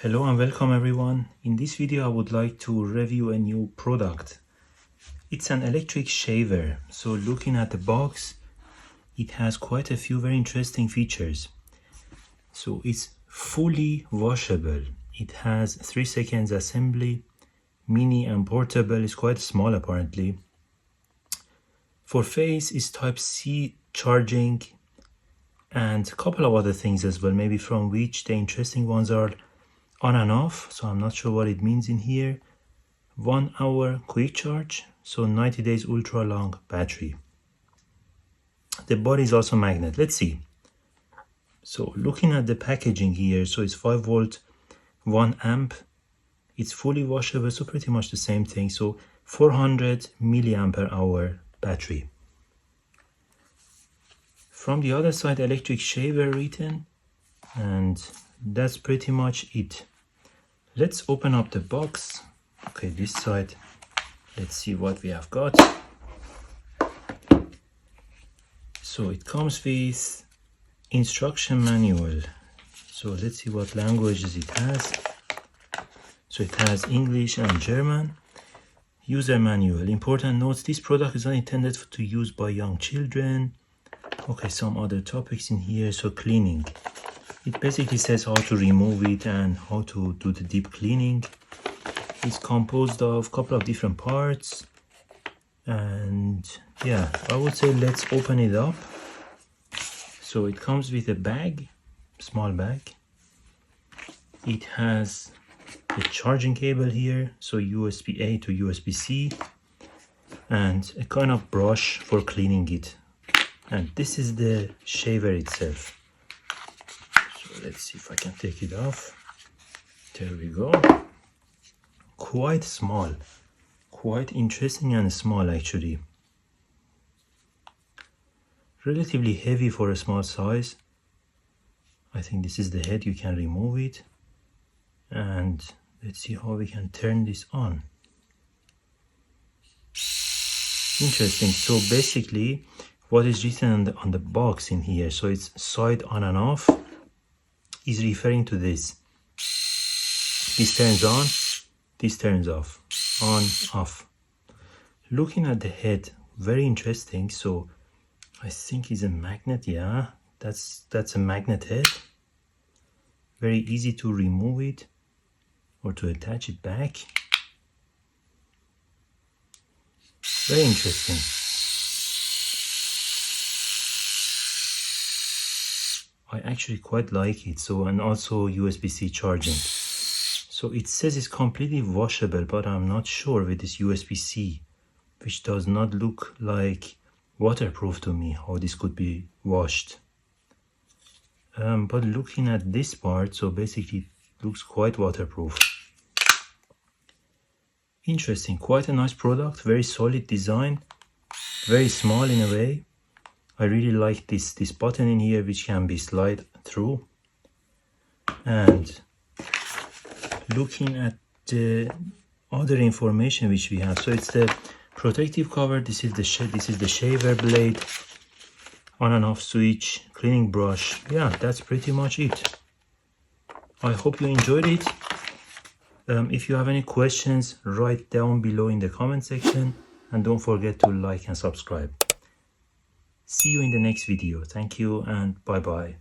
Hello and welcome everyone. In this video I would like to review a new product. It's an electric shaver. So looking at the box, it has quite a few very interesting features. So it's fully washable. It has 3 seconds assembly, mini and portable. It's quite small apparently. For face is Type-C charging and a couple of other things as well, maybe from which the interesting ones are on and off, so I'm not sure what it means in here. 1 hour quick charge, so 90 days ultra long battery. The body is also magnet. Let's see. So looking at the packaging here, so it's 5 volt, 1 amp. It's fully washable, so pretty much the same thing. So 400 milliampere hour battery. From the other side, electric shaver written, and that's pretty much it. Let's open up the box. Okay, this side, let's see what we have got. So it comes with instruction manual. So let's see what languages it has. So it has English and German. User manual. Important notes: this product is not intended to use by young children. Okay, some other topics in here. So cleaning. It basically says how to remove it and how to do the deep cleaning. It's composed of a couple of different parts. And yeah, I would say let's open it up. So it comes with a bag, small bag. It has the charging cable here, so USB-A to USB-C, and a kind of brush for cleaning it. And this is the shaver itself. Let's see if I can take it off. There we go. Quite small, quite interesting and small actually. Relatively heavy for a small size. I think this is the head, you can remove it. And let's see how we can turn this on. Interesting. So basically what is written on the box in here, so it's side on and off, is referring to this. This turns on, this turns off, on, off. Looking at the head, very interesting. So I think it's a magnet. Yeah, that's a magnet head. Very easy to remove it or to attach it back. Very interesting. I actually quite like it. So, and also USB-C charging. So it says it's completely washable, but I'm not sure with this USB-C, which does not look like waterproof to me, how this could be washed. But looking at this part, so basically it looks quite waterproof. Interesting, quite a nice product, very solid design, very small in a way. I really like this button in here, which can be slide through. And looking at the other information which we have, so it's the protective cover. This is the shaver blade, on and off switch, cleaning brush. Yeah, that's pretty much it. I hope you enjoyed it. If you have any questions, write down below in the comment section, and don't forget to like and subscribe. See you in the next video. Thank you and bye bye.